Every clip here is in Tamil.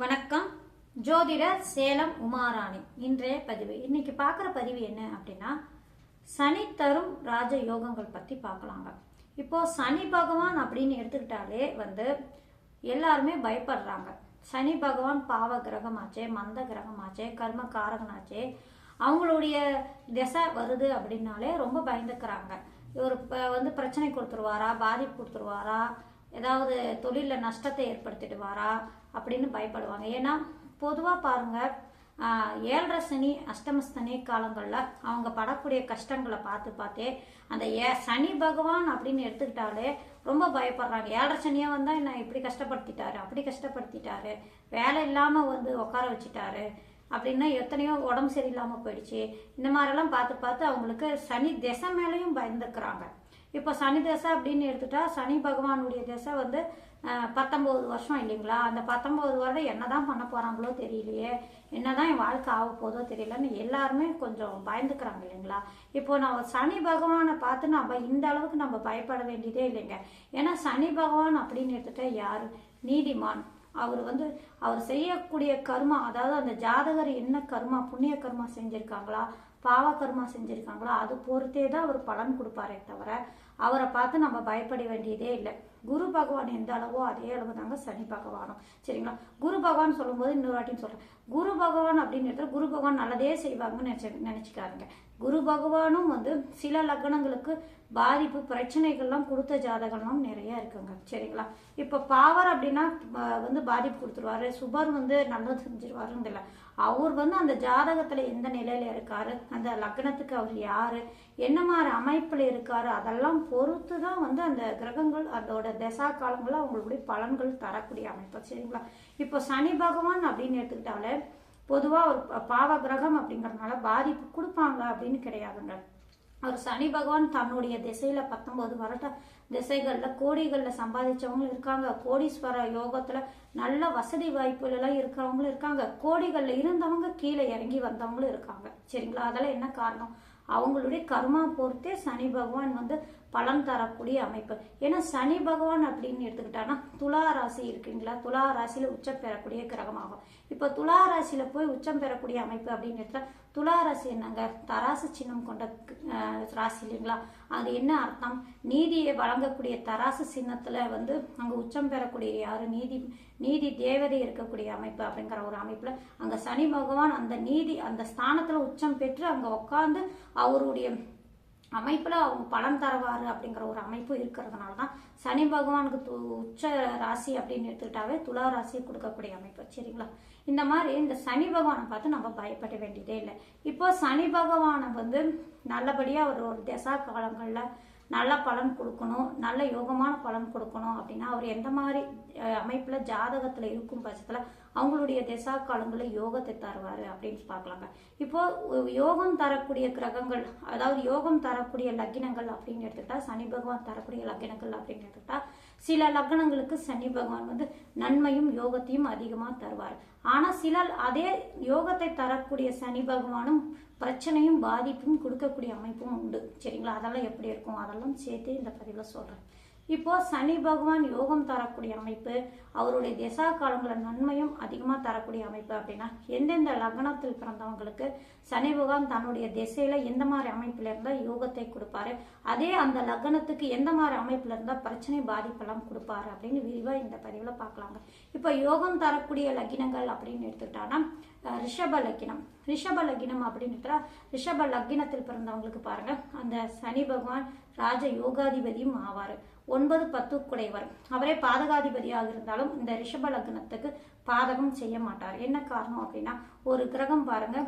வணக்கம். ஜோதிடர் சேலம் உமாராணி. இன்றைய பதிவு இன்னைக்கு பார்க்குற பதிவு என்ன அப்படின்னா, சனி தரும் ராஜ யோகங்கள் பற்றி பார்க்கலாங்க. இப்போ சனி பகவான் அப்படின்னு எடுத்துக்கிட்டாலே எல்லாருமே பயப்படுறாங்க. சனி பகவான் பாவ கிரகமாச்சே, மந்த கிரகமாச்சே, கர்ம காரகனாச்சே, அவங்களுடைய திசை வருது அப்படின்னாலே ரொம்ப பயந்துக்கிறாங்க. இவர் பிரச்சனை கொடுத்துருவாரா, பாதிப்பு கொடுத்துருவாரா, ஏதாவது தொழிலில் நஷ்டத்தை ஏற்படுத்திடுவாரா அப்படின்னு பயப்படுவாங்க. ஏன்னா பொதுவாக பாருங்க, 7.5 சனி அஷ்டம சனி காலங்களில் அவங்க படக்கூடிய கஷ்டங்களை பார்த்தே அந்த சனி பகவான் அப்படின்னு எடுத்துக்கிட்டாலே ரொம்ப பயப்படுறாங்க. 7.5 சனியாக வந்தால் என்ன இப்படி கஷ்டப்படுத்திட்டாரு, அப்படி கஷ்டப்படுத்திட்டாரு, வேலை இல்லாமல் உட்கார வச்சுட்டாரு அப்படின்னா எத்தனையோ உடம்பு சரியில்லாமல் போயிடுச்சு. இந்த மாதிரிலாம் பார்த்து அவங்களுக்கு சனி திசை மேலேயும் பயந்துக்கிறாங்க. இப்போ சனி தசை அப்படின்னு எடுத்துட்டா, சனி பகவானுடைய தசை 19 வருஷம் இல்லைங்களா? அந்த 19 வருடம் என்னதான் பண்ண போறாங்களோ தெரியலையே, என்னதான் என் வாழ்க்கை ஆக போதோ தெரியலன்னு எல்லாருமே கொஞ்சம் பயந்துக்கிறாங்க இல்லைங்களா? இப்போ நான் சனி பகவானை பார்த்து நம்ம இந்த அளவுக்கு நம்ம பயப்பட வேண்டியதே இல்லைங்க. ஏன்னா சனி பகவான் அப்படின்னு எடுத்துட்டா யாரு? நீதிமான். அவர் செய்யக்கூடிய கர்மா, அதாவது அந்த ஜாதகர் என்ன கர்மா, புண்ணிய கர்மா செஞ்சிருக்காங்களா, பாவ கர்மா செஞ்சிருக்காங்களா, அது பொறுத்தே தான் அவர் பலன் கொடுப்பாரே தவிர அவரை பார்த்து நம்ம பயப்பட வேண்டியதே இல்லை. குரு பகவான் எந்த அளவோ அதே அளவு தாங்க சனி பகவானும். சரிங்களா? குரு பகவான் சொல்லும்போது இன்னொரு வாட்டின்னு சொல்றேன், குரு பகவான் அப்படின்னு எடுத்தால் குரு பகவான் நல்லதே செய்வாங்கன்னு நினைச்சுக்காருங்க. குரு பகவானும் சில லக்னங்களுக்கு பாதிப்பு பிரச்சனைகள்லாம் கொடுத்த ஜாதகம்லாம் நிறைய இருக்குங்க. சரிங்களா? இப்போ பாவர் அப்படின்னா பாதிப்பு கொடுத்துருவாரு, சுபர் நல்லது செஞ்சிருவாருன்னு இல்லை. அவர் அந்த ஜாதகத்துல எந்த நிலையில இருக்காரு, அந்த லக்னத்துக்கு அவர் யாரு, என்ன மாதிரி அமைப்புல இருக்காரு, அதெல்லாம் பொறுத்து தான் அந்த கிரகங்கள் அதோட தசா காலங்கள் அவங்களுடைய பலன்கள் தரக்கூடிய அமைப்பு. சரிங்களா? இப்போ சனி பகவான் அப்படின்னு எடுத்துக்கிட்டாலே பொதுவா ஒரு பாவ கிரகம் அப்படிங்கறதுனால பாதிப்பு கொடுப்பாங்க அப்படின்னு கிடையாதுங்க. அவர் சனி பகவான் தன்னுடைய திசையில 19 வருட திசைகள்ல கோடிகள்ல சம்பாதிச்சவங்களும் இருக்காங்க, கோடீஸ்வர யோகத்துல நல்ல வசதி வாய்ப்புகள் எல்லாம் இருக்கிறவங்களும் இருக்காங்க, கோடிகள்ல இருந்தவங்க கீழே இறங்கி வந்தவங்களும் இருக்காங்க. சரிங்களா? அதெல்லாம் என்ன காரணம்? அவங்களுடைய கர்மா பொறுத்தே சனி பகவான் பலன் தரக்கூடிய அமைப்பு. ஏன்னா சனி பகவான் அப்படின்னு எடுத்துக்கிட்டானா துலா ராசி இருக்குங்களா, துலா ராசியில உச்சம் பெறக்கூடிய கிரகமாகும். இப்ப துலா ராசியில போய் உச்சம் பெறக்கூடிய அமைப்பு அப்படின்னு எடுத்தா, துலா ராசி என்னங்க? தராசு சின்னம் கொண்ட ராசி இல்லைங்களா? அது என்ன அர்த்தம்? நீதியை வழங்கக்கூடிய தராசு சின்னத்துல அங்க உச்சம் பெறக்கூடிய யாரு? நீதி தேவதை இருக்கக்கூடிய அமைப்பு அப்படிங்கிற ஒரு அமைப்புல அங்க சனி பகவான் அந்த ஸ்தானத்துல உச்சம் பெற்று அங்க உட்கார்ந்து அவருடைய அமைப்புல அவங்க பலன் தரவாரு அப்படிங்கிற ஒரு அமைப்பு இருக்கிறதுனாலதான் சனி பகவானுக்கு உச்ச ராசி அப்படின்னு எடுத்துக்கிட்டாவே துலா ராசியை கொடுக்கக்கூடிய அமைப்பு. சரிங்களா? இந்த மாதிரி இந்த சனி பகவானை பார்த்து நம்ம பயப்பட வேண்டியதே இல்லை. இப்போ சனி பகவானை நல்லபடியா ஒரு தசா காலங்கள்ல நல்ல பலன் கொடுக்கணும், நல்ல யோகமான பலன் கொடுக்கணும் அப்படின்னா அவர் எந்த மாதிரி அமைப்புல ஜாதகத்துல இருக்கும் பட்சத்துல அவங்களுடைய திசா காலங்களில் யோகத்தை தருவாரு அப்படின்னு பார்க்கலாங்க. இப்போ யோகம் தரக்கூடிய கிரகங்கள், அதாவது யோகம் தரக்கூடிய லக்னங்கள் அப்படின்னு எடுத்துக்கிட்டா, சனி பகவான் தரக்கூடிய லக்னங்கள் அப்படின்னு எடுத்துக்கிட்டா, சில லக்னங்களுக்கு சனி பகவான் நன்மையும் யோகத்தையும் அதிகமா தருவார். ஆனா அதே யோகத்தை தரக்கூடிய சனி பகவானும் பிரச்சனையும் பாதிப்பும் கொடுக்கக்கூடிய அமைப்பும் உண்டு. சரிங்களா? அதெல்லாம் எப்படி இருக்கும் அதெல்லாம் சேர்த்து இந்த பதிவுல சொல்றேன். இப்போ சனி பகவான் யோகம் தரக்கூடிய அமைப்பு, அவருடைய திசா காலங்களில் நன்மையும் அதிகமா தரக்கூடிய அமைப்பு அப்படின்னா, எந்தெந்த லக்னத்தில் பிறந்தவங்களுக்கு சனி பகவான் தன்னுடைய திசையில எந்த மாதிரி அமைப்புல இருந்தா யோகத்தை கொடுப்பாரு, அதே அந்த லக்னத்துக்கு எந்த மாதிரி அமைப்புல இருந்தா பிரச்சனை பாதிப்பெல்லாம் கொடுப்பாரு அப்படின்னு விரிவா இந்த பதிவுல பார்க்கலாங்க. இப்போ யோகம் தரக்கூடிய லக்னங்கள் அப்படின்னு எடுத்துக்கிட்டானா ரிஷப லக்னம். ரிஷப லக்னம் அப்படின்னு ரிஷப லக்னத்தில் பிறந்தவங்களுக்கு பாருங்க, அந்த சனி பகவான் ராஜ யோகாதிபதியும் ஆவாரு. 9, 10 குடையவர். அவரே பாதகாதிபதியாக இருந்தாலும் இந்த ரிஷப லக்னத்துக்கு பாதகம் செய்ய மாட்டார். என்ன காரணம் அப்படின்னா, ஒரு கிரகம் பாருங்க,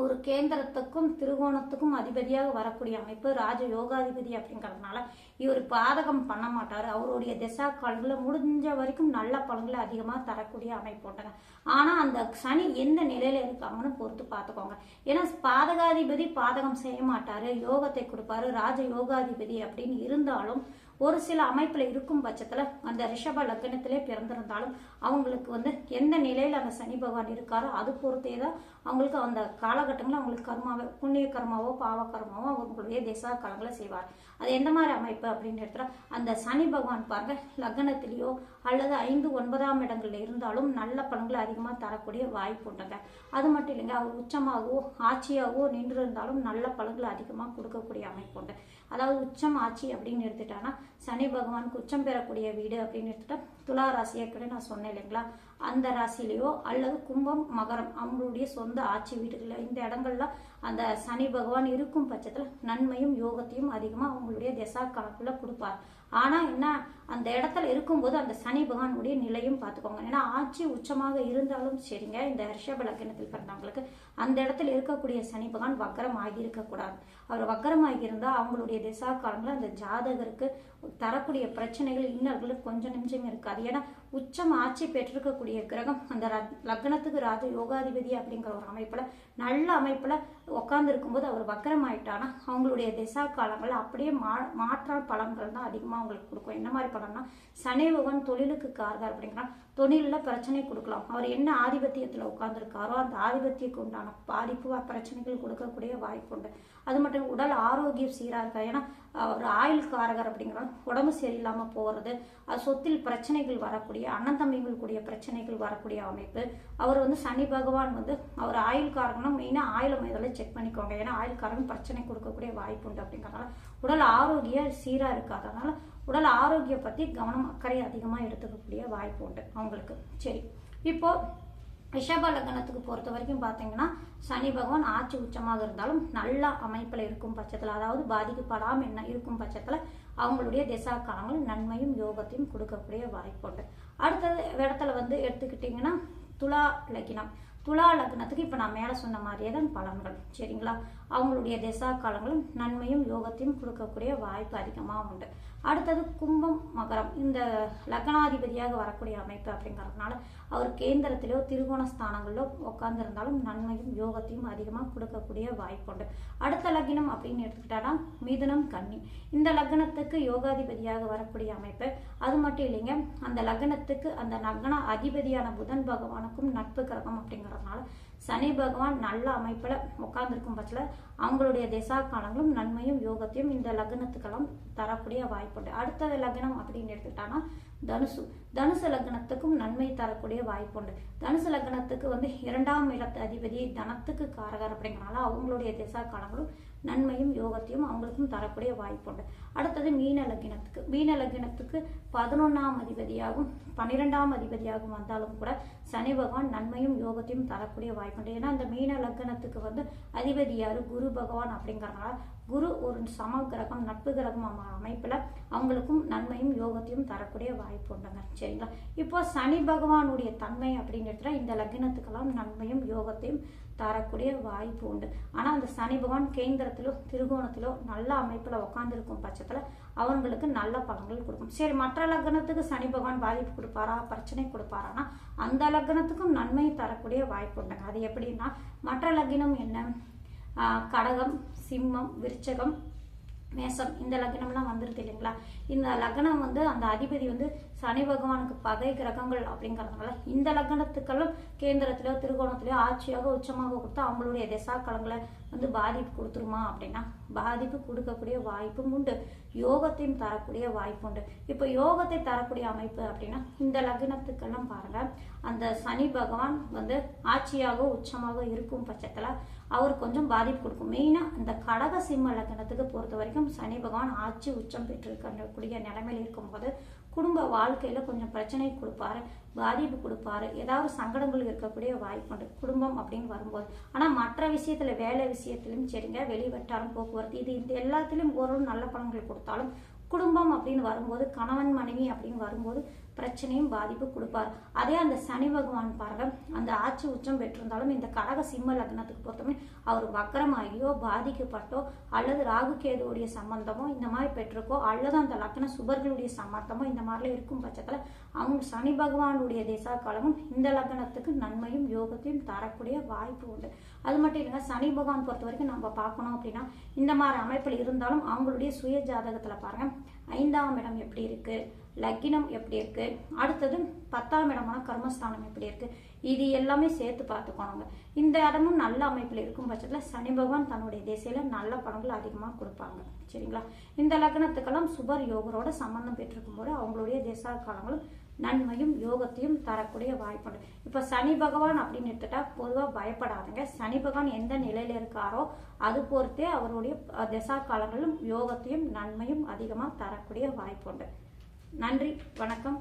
ஒரு கேந்திரத்துக்கும் திருகோணத்துக்கும் அதிபதியாக வரக்கூடிய அமைப்பு ராஜ யோகாதிபதி அப்படிங்கிறதுனால இவர் பாதகம் பண்ண மாட்டாரு. அவருடைய திசா காலங்களில் முடிஞ்ச வரைக்கும் நல்ல பலன்களை அதிகமா தரக்கூடிய அமைப்பு உண்டுங்க. ஆனா அந்த சனி எந்த நிலையில இருக்காங்கன்னு பொறுத்து பார்த்துக்கோங்க. ஏன்னா பாதகாதிபதி பாதகம் செய்ய மாட்டாரு, யோகத்தை கொடுப்பாரு, ராஜ யோகாதிபதி அப்படின்னு இருந்தாலும் ஒரு சில அமைப்புல இருக்கும் பட்சத்துல அந்த ரிஷப லக்னத்திலே பிறந்திருந்தாலும் அவங்களுக்கு வந்து எந்த நிலையில் அந்த சனி பகவான் இருக்காரோ அது பொறுத்தே தான் அவங்களுக்கு அந்த காலகட்டங்களில் அவங்களுக்கு கர்மாவோ புண்ணிய கர்மாவோ பாவ கர்மாவோ அவங்களுடைய திசா காலங்களை செய்வார். அது எந்த மாதிரி அமைப்பு அப்படின்னு எடுத்துட்டா அந்த சனி பகவான் பாருங்க லக்னத்திலேயோ அல்லது 5, 9ஆம் இடங்கள்ல இருந்தாலும் நல்ல பலன்களை அதிகமாக தரக்கூடிய வாய்ப்பு உண்டுங்க. அது மட்டும் இல்லைங்க, அவர் உச்சமாகவோ ஆட்சியாகவோ நின்று இருந்தாலும் நல்ல பலன்களை அதிகமாக கொடுக்கக்கூடிய அமைப்பு உண்டு. அதாவது உச்சம் ஆட்சி அப்படின்னு எடுத்துட்டான்னா சனி பகவானுக்கு உச்சம் பெறக்கூடிய வீடு அப்படின்னு எடுத்துட்டா துலா ராசியை கூட நான் சொன்னேன் இல்லைங்களா, அந்த ராசியிலையோ அல்லது கும்பம் மகரம் அவங்களுடைய சொந்த ஆட்சி வீடுகளில் இந்த இடங்கள்ல அந்த சனி பகவான் இருக்கும் பட்சத்தில் நன்மையும் யோகத்தையும் அதிகமாக அவங்களுடைய திசா காலத்தில் கொடுப்பார். ஆனால் என்ன, அந்த இடத்துல இருக்கும்போது அந்த சனி பகவானுடைய நிலையும் பார்த்துக்கோங்க. ஏன்னா ஆட்சி உச்சமாக இருந்தாலும் சரிங்க, இந்த ரிஷப லக்னத்தில் பிறந்தவங்களுக்கு அந்த இடத்துல இருக்கக்கூடிய சனி பகவான் வக்கரம் ஆகியிருக்கக்கூடாது. அவர் வக்கரம் ஆகியிருந்தால் அவங்களுடைய திசா காலங்களில் அந்த ஜாதகருக்கு தரக்கூடிய பிரச்சனைகள் இன்னர்களுக்கு கொஞ்சம் நிமிஷம் இருக்காது. ஏன்னா உச்சம் ஆட்சி பெற்றிருக்கக்கூடிய கிரகம் அந்த லக்னத்துக்கு ராஜ யோகாதிபதி அப்படிங்கிற ஒரு அமைப்புல நல்ல அமைப்புல உட்கார்ந்து இருக்கும்போது அவர் வக்கரம் ஆயிட்டானா அவங்களுடைய திசா காலங்கள் அப்படியே மாற்றால் பலன்கள் தான் அதிகமாக அவங்களுக்கு கொடுக்கும். என்ன மாதிரி பலன்னா, சனி பகவான் தொழிலுக்கு காரகர் அப்படிங்கிறா தொழிலில் பிரச்சனை கொடுக்கலாம். அவர் என்ன ஆதிபத்தியத்தில் உட்கார்ந்துருக்காரோ அந்த ஆதிபத்தியக்கு உண்டான பாதிப்பு பிரச்சனைகள் கொடுக்கக்கூடிய வாய்ப்பு உண்டு. அது மட்டும் உடல் ஆரோக்கியம் சீராக இருக்காது. ஏன்னா ஒரு ஆயுள் காரகர் அப்படிங்கிறோம், உடம்பு சரியில்லாமல் போகிறது, அது சொத்தில் பிரச்சனைகள் வரக்கூடிய அண்ணன் தம்பிகள் கூடிய பிரச்சனைகள் வரக்கூடிய அமைப்பு. அவர் வந்து சனி பகவான் வந்து அவர் ஆயுள் காரகம்னா மெயினாக ஆயுள முதல்ல செக் பண்ணிக்கோங்க. ஏன்னா ஆயுள் காரகம் பிரச்சனை கொடுக்கக்கூடிய வாய்ப்பு உண்டு. அப்படிங்கிறதுனால உடல் ஆரோக்கியம் சீராக இருக்காது. அதனால உடல் ஆரோக்கியம் பற்றி கவனம் அக்கறை அதிகமாக எடுத்துக்கக்கூடிய வாய்ப்பு உண்டு அவங்களுக்கு. சரி, இப்போ ரிஷப லக்னத்துக்கு பொறுத்த வரைக்கும் பார்த்தீங்கன்னா சனி பகவான் ஆட்சி உச்சமாக இருந்தாலும் நல்ல அமைப்பில் இருக்கும் பட்சத்தில், அதாவது பாதிக்கப்படாமல் என்ன இருக்கும் பட்சத்தில் அவங்களுடைய திசா காலங்கள் நன்மையும் யோகத்தையும் கொடுக்கக்கூடிய வாய்ப்பு உண்டு. அடுத்தது இடத்துல வந்து எடுத்துக்கிட்டிங்கன்னா துலா லக்னம். துலா லக்னத்துக்கு இப்போ நான் மேலே சொன்ன மாதிரியே தான் பலன்கள். சரிங்களா, அவங்களுடைய திசா காலங்களும் நன்மையும் யோகத்தையும் கொடுக்கக்கூடிய வாய்ப்பு அதிகமாக உண்டு. அடுத்தது கும்பம் மகரம். இந்த லக்னாதிபதியாக வரக்கூடிய அமைப்பு அப்படிங்கிறதுனால அவர் கேந்திரத்திலோ திரிகோண ஸ்தானங்களிலோ உட்கார்ந்துருந்தாலும் நன்மையும் யோகத்தையும் அதிகமாக கொடுக்கக்கூடிய வாய்ப்பு உண்டு. அடுத்த லக்னம் அப்படின்னு எடுத்துக்கிட்டானா மிதுனம் கன்னி. இந்த லக்னத்துக்கு யோகாதிபதியாக வரக்கூடிய அமைப்பு. அது மட்டும் இல்லைங்க, அந்த லக்னத்துக்கு அந்த லக்ன அதிபதியான புதன் பகவானுக்கும் நட்பு கிரகம் அப்படிங்கிறதுனால சனி பகவான் நல்ல அமைப்பில் உட்கார்ந்துருக்கும் பட்சத்தில் அவங்களுடைய திசா காலங்களும் நன்மையும் யோகத்தையும் இந்த லக்னத்துக்கெல்லாம் தரக்கூடிய வாய்ப்பு உண்டு. அடுத்த லக்னம் அப்படின்னு எடுத்துக்கிட்டானா தனுசு. தனுசு லக்னத்துக்கும் நன்மை தரக்கூடிய வாய்ப்பு உண்டு. தனுசு லக்னத்துக்கு வந்து 2ஆம் இடத்து அதிபதி தனத்துக்கு காரகர் அப்படிங்கிறனால அவங்களுடைய திசா காலங்களும் நன்மையும் யோகத்தையும் அவங்களுக்கும் தரக்கூடிய வாய்ப்பு உண்டு. அடுத்தது மீன லக்னத்துக்கு. மீன லக்னத்துக்கு 11ஆம் அதிபதியாகவும் 12ஆம் அதிபதியாகவும் வந்தாலும் கூட சனி பகவான் நன்மையும் யோகத்தையும் தரக்கூடிய வாய்ப்பு உண்டு. ஏன்னா இந்த மீன லக்னத்துக்கு வந்து அதிபதி யாரு, குரு பகவான் அப்படிங்கிறனால குரு ஒரு சம கிரகம் நட்பு கிரகம் அமைப்புல அவங்களுக்கும் நன்மையும் யோகத்தையும் தரக்கூடிய வாய்ப்பு உண்டுங்க. சரிங்களா, இப்போ சனி பகவானுடைய தன்மை அப்படின்னு எடுத்துட்டா இந்த லக்னத்துக்கெல்லாம் நன்மையும் யோகத்தையும் தரக்கூடிய வாய்ப்பு உண்டு. ஆனா அந்த சனி பகவான் கேந்திரத்திலோ திரிகோணத்திலோ நல்ல அமைப்புல உட்கார்ந்துருக்கும் பட்சத்துல அவங்களுக்கு நல்ல பலன்கள் கொடுக்கும். சரி, மற்ற லக்னத்துக்கு சனி பகவான் பாதிப்பு கொடுப்பாரா, பிரச்சனை கொடுப்பாரானா அந்த லக்னத்துக்கும் நன்மை தரக்கூடிய வாய்ப்பு உண்டுங்க. அது எப்படின்னா, மற்ற லக்னம் என்ன, கடகம், சிம்மம், விருச்சகம், மேசம் இந்த லக்னம்லாம் வந்துருது இல்லைங்களா. இந்த லக்னம் வந்து அந்த அதிபதி வந்து சனி பகவானுக்கு பகை கிரகங்கள் அப்படிங்கிறதுனால இந்த லக்னத்துக்கெல்லாம் கேந்திரத்திலோ திருகோணத்திலோ ஆட்சியாக உச்சமாக கொடுத்தா அவங்களுடைய திசா காலங்களை வந்து பாதிப்பு கொடுத்துருமா அப்படின்னா பாதிப்பு கொடுக்கக்கூடிய வாய்ப்பும் உண்டு. யோகத்தையும் தரக்கூடிய வாய்ப்பு உண்டு. இப்போ யோகத்தை தரக்கூடிய அமைப்பு அப்படின்னா இந்த லக்னத்துக்கெல்லாம் பாருங்க, அந்த சனி பகவான் வந்து ஆட்சியாக உச்சமாக இருக்கும் பட்சத்துல அவர் கொஞ்சம் பாதிப்பு கொடுக்கும். மெயினா இந்த கடக சிம்ம லக்னத்துக்கு பொறுத்த வரைக்கும் சனி பகவான் ஆட்சி உச்சம் பெற்றிருக்கக்கூடிய நிலைமையில் இருக்கும்போது குடும்ப வாழ்க்கையில கொஞ்சம் பிரச்சனை கொடுப்பாரு, பாதிப்பு கொடுப்பாரு, ஏதாவது சங்கடங்கள் இருக்கக்கூடிய வாய்ப்பு உண்டு குடும்பம் அப்படின்னு வரும்போது. ஆனா மற்ற விஷயத்துல வேலை விஷயத்திலும் சரிங்க, வெளிவட்டாரம் போக்குவரத்து இது இந்த எல்லாத்திலும் ஒரு நல்ல பலன்கள் கொடுத்தாலும் குடும்பம் அப்படின்னு வரும்போது கணவன் மனைவி அப்படின்னு வரும்போது பிரச்சனையும் பாதிப்பு கொடுப்பார். அதே அந்த சனி பகவான் பாருங்க, அந்த ஆட்சி உச்சம் பெற்றிருந்தாலும் இந்த கடக சிம்ம லக்னத்துக்கு பொறுத்தவரை அவர் வக்கரமாகியோ பாதிக்கப்பட்டோ அல்லது ராகு கேதுவுடைய சம்பந்தமோ இந்த மாதிரி பெற்றிருக்கோ அல்லது அந்த லக்ன சுபர்களுடைய சம்பந்தமோ இந்த மாதிரிலாம் இருக்கும் பட்சத்துல அவங்க சனி பகவானுடைய திசா காலமும் இந்த லக்னத்துக்கு நன்மையும் யோகத்தையும் தரக்கூடிய வாய்ப்பு உண்டு. அது மட்டும் இல்லைங்க, சனி பகவான் பொறுத்த வரைக்கும் நம்ம பார்க்கணும் அப்படின்னா இந்த மாதிரி அமைப்பில் இருந்தாலும் அவங்களுடைய சுய ஜாதகத்துல பாருங்க 5ஆம் இடம் எப்படி இருக்கு, லக்கினம் எப்படி இருக்கு, அடுத்தது 10ஆம் இடமான கர்மஸ்தானம் எப்படி இருக்கு, இது எல்லாமே சேர்த்து பார்த்துக்கோங்க. இந்த இடமும் நல்ல அமைப்பில் இருக்கும் பட்சத்தில் சனி பகவான் தன்னுடைய திசையில நல்ல பலன்கள் அதிகமாக கொடுப்பாங்க. சரிங்களா? இந்த லக்னத்துக்கெல்லாம் சுபர் யோகரோட சம்பந்தம் பெற்றிருக்கும் போது அவங்களுடைய திசா காலங்களும் நன்மையும் யோகத்தையும் தரக்கூடிய வாய்ப்புண்டு. இப்போ சனி பகவான் அப்படின்னு எடுத்துட்டா பொதுவாக பயப்படாதுங்க. சனி பகவான் எந்த நிலையில இருக்காரோ அது பொறுத்தே அவருடைய திசா காலங்களும் யோகத்தையும் நன்மையும் அதிகமாக தரக்கூடிய வாய்ப்புண்டு. நன்றி, வணக்கம்.